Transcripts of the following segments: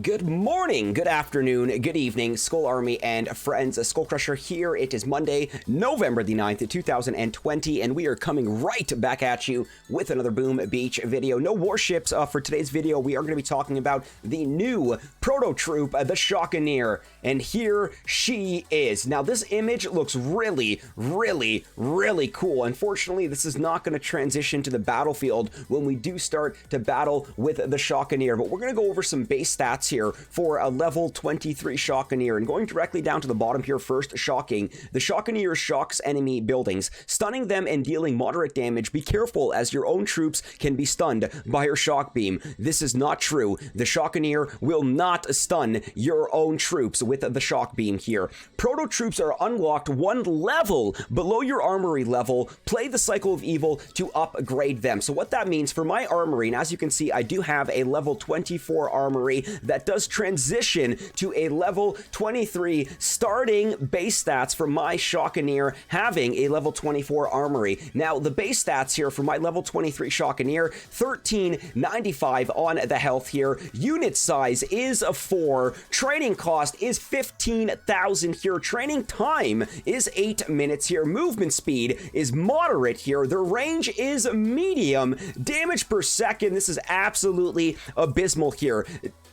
Good morning, good afternoon, good evening, Skull Army and friends. SkullCrusher here. It is Monday, November the 9th, 2020, and we are coming right back at you with another Boom Beach video. No warships for today's video. We are going to be talking about the new proto-troop, the Shockaneer, and here she is. Now, this image looks really cool. Unfortunately, this is not going to transition to the battlefield when we do start to battle with the Shockaneer, but we're going to go over some base stats here for a level 23 Shockaneer, and going directly down to the bottom here first, shocking. The Shockaneer shocks enemy buildings, stunning them and dealing moderate damage. Be careful, as your own troops can be stunned by her shock beam. This is not true. The Shockaneer will not stun your own troops with the shock beam here. Proto troops are unlocked one level below your armory level. Play the cycle of evil to upgrade them. So what that means for my armory, and as you can see, I do have a level 24 armory that does transition to a level 23 starting base stats for my Shockaneer having a level 24 armory. Now, the base stats here for my level 23 Shockaneer, 1395 on the health here. Unit size is a 4. Training cost is 15,000 here. Training time is 8 minutes here. Movement speed is moderate here. The range is medium. Damage per second, this is absolutely abysmal here.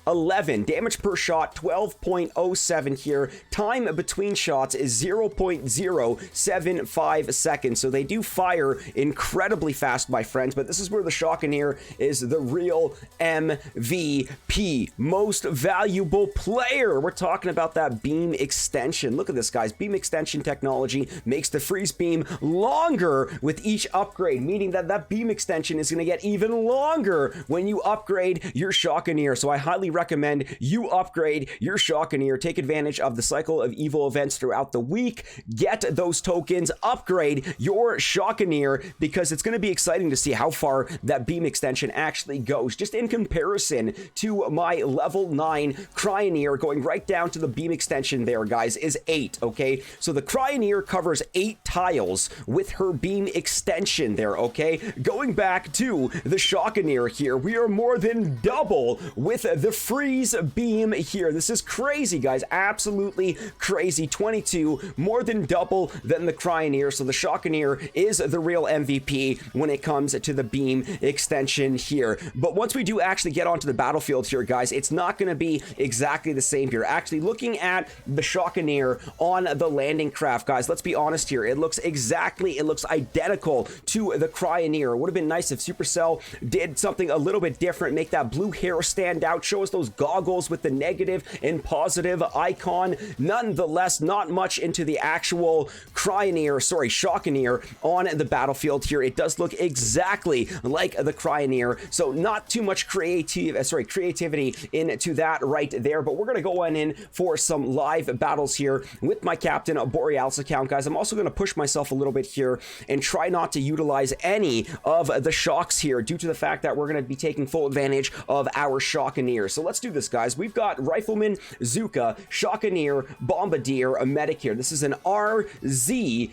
11 damage per shot, 12.07 here. Time between shots is 0.075 seconds, so they do fire incredibly fast, my friends, but this is where the Shockaneer is the real MVP, most valuable player. We're talking about that beam extension. Look at this, guys. Beam extension technology makes the freeze beam longer with each upgrade, meaning that that beam extension is going to get even longer when you upgrade your Shockaneer. So I highly recommend you upgrade your Shockaneer. Take advantage of the cycle of evil events throughout the week. Get those tokens, upgrade your Shockaneer, because it's going to be exciting to see how far that beam extension actually goes. Just in comparison to my level 9 Cryoneer, going right down to the beam extension there, guys, is 8, okay? So the Cryoneer covers 8 tiles with her beam extension there, okay? Going back to the Shockaneer here, we are more than double with the freeze beam here. This is crazy, guys. Absolutely crazy. 22, more than double than the Cryoneer. So the Shockaneer is the real MVP when it comes to the beam extension here. But once we do actually get onto the battlefield here, guys, it's not going to be exactly the same here. Actually, looking at the Shockaneer on the landing craft, guys, let's be honest here. It looks identical to the Cryoneer. It would have been nice if Supercell did something a little bit different, make that blue hair stand out, show us those goggles with the negative and positive icon. Nonetheless, not much into the actual Shockaneer on the battlefield here. It does look exactly like the Cryoneer, so not too much creativity into that right there. But we're gonna go on in for some live battles here with my Captain Borealis account, guys. I'm also gonna push myself a little bit here and try not to utilize any of the shocks here due to the fact that we're gonna be taking full advantage of our Shockaneer. So let's do this, guys. We've got Rifleman, Zuka, Shockaneer, Bombardier, a medic here. This is an RZSBM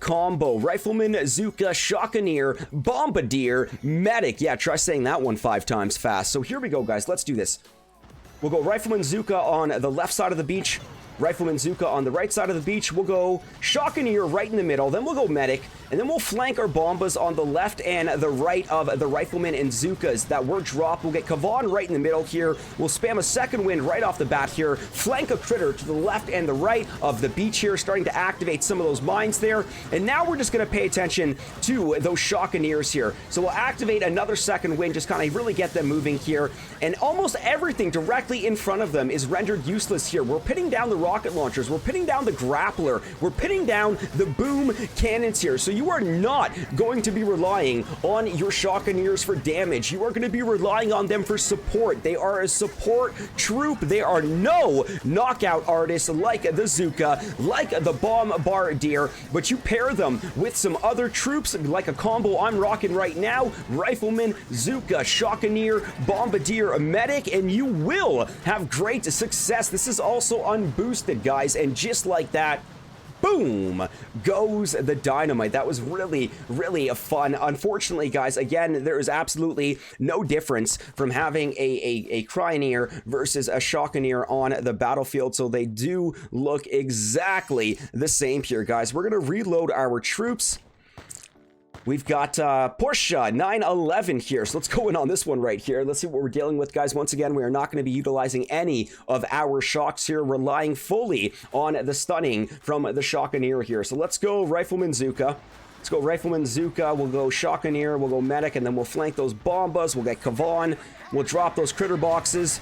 combo. Rifleman, Zuka, Shockaneer, Bombardier, medic. Yeah, try saying that one 5 times fast. So here we go, guys. Let's do this. We'll go Rifleman, Zuka on the left side of the beach. Rifleman Zuka on the right side of the beach. We'll go Shockaneer right in the middle. Then we'll go Medic. And then we'll flank our Bombas on the left and the right of the Rifleman and Zukas that were dropped. We'll get Kavan right in the middle here. We'll spam a second wind right off the bat here. Flank a critter to the left and the right of the beach here, starting to activate some of those mines there. And now we're just going to pay attention to those Shockaneers here. So we'll activate another second wind, just kind of really get them moving here. And almost everything directly in front of them is rendered useless here. We're pitting down the rocket launchers, we're pitting down the grappler, we're pitting down the boom cannons here. So you are not going to be relying on your Shockaneers for damage. You are going to be relying on them for support. They are a support troop. They are no knockout artists like the Zuka, like the Bombardier, but you pair them with some other troops like a combo I'm rocking right now: Rifleman, Zuka, Shockaneer, Bombardier, a medic, and you will have great success. This is also unboosted, guys, and just like that, Boom goes the dynamite. That was really, really fun. Unfortunately, guys, again, there is absolutely no difference from having a Cryoneer versus a Shockaneer on the battlefield, so they do look exactly the same here, guys. We're going to reload our troops. We've got Porsche 911 here, so let's go in on this one right here. Let's see what we're dealing with, guys. Once again, we are not going to be utilizing any of our shocks here, relying fully on the stunning from the Shockaneer here. So let's go Rifleman Zuka. Let's go Rifleman Zuka, we'll go Shockaneer, we'll go Medic, and then we'll flank those Bombas, we'll get Kavan, we'll drop those critter boxes.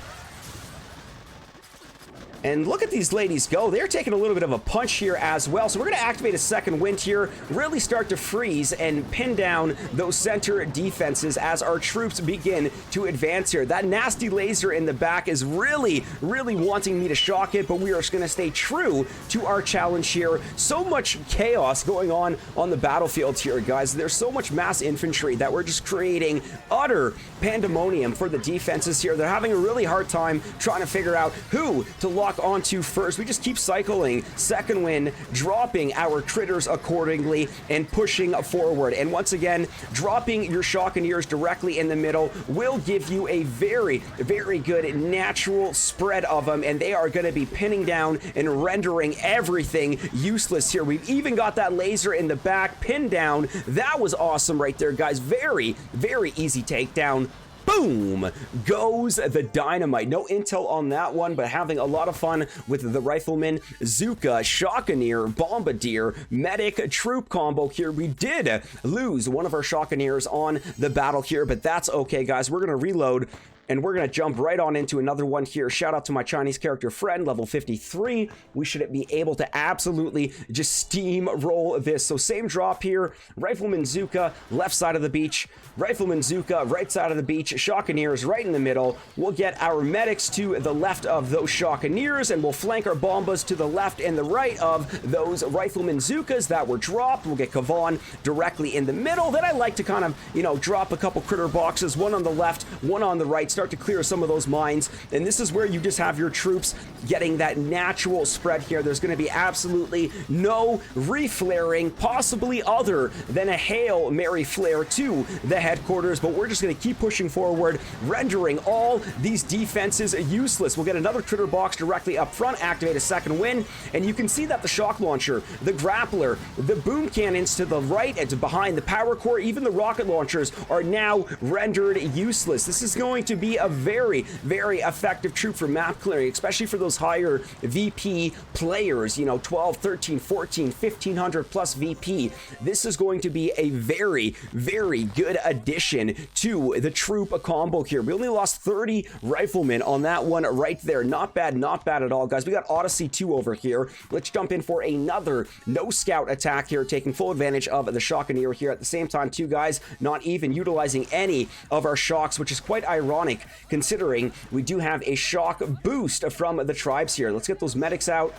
And look at these ladies go. They're taking a little bit of a punch here as well. So we're going to activate a second wind here, really start to freeze and pin down those center defenses as our troops begin to advance here. That nasty laser in the back is really, really wanting me to shock it, but we are just going to stay true to our challenge here. So much chaos going on the battlefield here, guys. There's so much mass infantry that we're just creating utter pandemonium for the defenses here. They're having a really hard time trying to figure out who to lock onto first. We just keep cycling second wind, dropping our critters accordingly and pushing forward. And once again, dropping your Shockaneers directly in the middle will give you a very, very good natural spread of them, and they are going to be pinning down and rendering everything useless here. We've even got that laser in the back pinned down. That was awesome right there, guys. Very, very easy takedown. Boom goes the dynamite. No intel on that one, but having a lot of fun with the Rifleman, Zuka, Shockaneer, Bombardier, Medic, Troop combo here. We did lose one of our Shockaneers on the battle here, but that's okay, guys. We're going to reload. And we're going to jump right on into another one here. Shout out to my Chinese character friend, level 53. We should be able to absolutely just steamroll this. So same drop here. Rifleman Zuka, left side of the beach. Rifleman Zuka, right side of the beach. Shockaneers right in the middle. We'll get our medics to the left of those Shockaneers, and we'll flank our Bombas to the left and the right of those Rifleman Zukas that were dropped. We'll get Kavan directly in the middle. Then I like to kind of, you know, drop a couple critter boxes, one on the left, one on the right, start to clear some of those mines. And this is where you just have your troops getting that natural spread here. There's going to be absolutely no reflaring, possibly other than a Hail Mary flare to the headquarters, but we're just going to keep pushing forward, rendering all these defenses useless. We'll get another critter box directly up front, activate a second wind, and you can see that the shock launcher, the grappler, the boom cannons to the right and to behind, the power core, even the rocket launchers are now rendered useless. This is going to be a very, very effective troop for map clearing, especially for those higher VP players, you know, 12, 13, 14, 1500 plus VP. This is going to be a very, very good addition to the troop combo here. We only lost 30 riflemen on that one right there. Not bad, not bad at all, guys. We got Odyssey 2 over here. Let's jump in for another no scout attack here, taking full advantage of the Shockaneer here. At the same time, too, guys, not even utilizing any of our shocks, which is quite ironic considering we do have a shock boost from the tribes here. Let's get those medics out.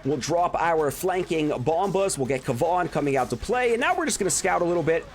We'll drop our flanking Bombas. We'll get Kavan coming out to play. And now we're just going to scout a little bit,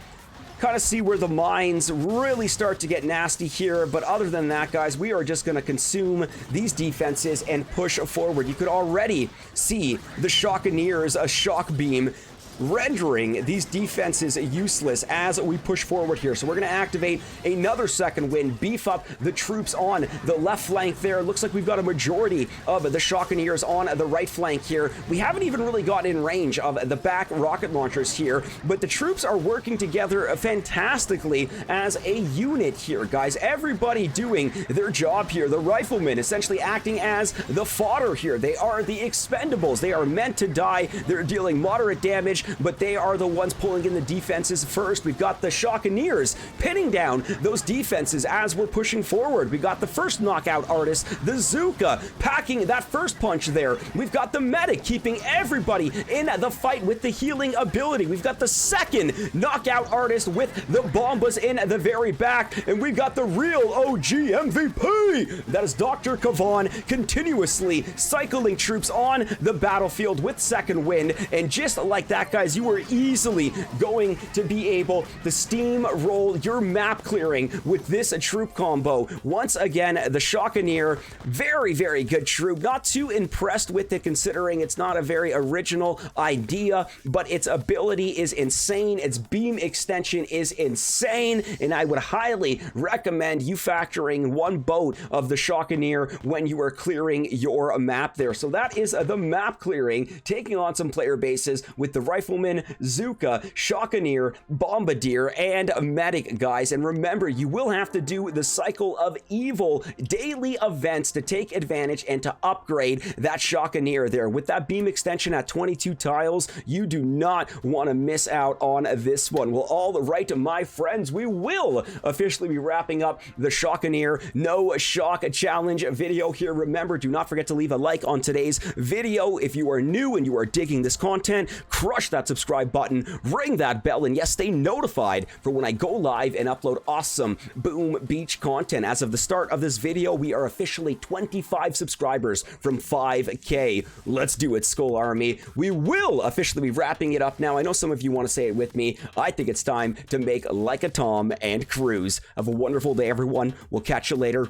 kind of see where the mines really start to get nasty here. But other than that, guys, we are just going to consume these defenses and push forward. You could already see the Shockaneers, a shock beam, rendering these defenses useless as we push forward here. So we're going to activate another second wind, beef up the troops on the left flank there. Looks like we've got a majority of the Shockaneers on the right flank here. We haven't even really gotten in range of the back rocket launchers here, but the troops are working together fantastically as a unit here, guys. Everybody doing their job here. The riflemen essentially acting as the fodder here. They are the expendables. They are meant to die. They're dealing moderate damage, but they are the ones pulling in the defenses first. We've got the Shockaneers pinning down those defenses as we're pushing forward. We got the first knockout artist, the Zuka, packing that first punch there. We've got the medic keeping everybody in the fight with the healing ability. We've got the second knockout artist with the Bombas in the very back, and we've got the real OG MVP. That is Dr. Kavan, continuously cycling troops on the battlefield with second wind, and just like that, that, guys, you are easily going to be able to steamroll your map clearing with this troop combo. Once again, the Shockaneer, very, very good troop. Not too impressed with it considering it's not a very original idea, but its ability is insane. Its beam extension is insane, and I would highly recommend you factoring one boat of the Shockaneer when you are clearing your map there. So that is the map clearing, taking on some player bases with the Rifleman, Zuka, Shockaneer, Bombardier, and Medic, guys. And remember, you will have to do the Cycle of Evil daily events to take advantage and to upgrade that Shockaneer there. With that beam extension at 22 tiles, you do not want to miss out on this one. Well, all right, my friends, we will officially be wrapping up the Shockaneer No Shock Challenge video here. Remember, do not forget to leave a like on today's video. If you are new and you are digging this content, crush that subscribe button, ring that bell, and yes, stay notified for when I go live and upload awesome Boom Beach content. As of the start of this video, we are officially 25 subscribers from 5K. Let's do it, Skull Army. We will officially be wrapping it up now. I know some of you want to say it with me. I think it's time to make like a Tom and cruise. Have a wonderful day, everyone. We'll catch you later.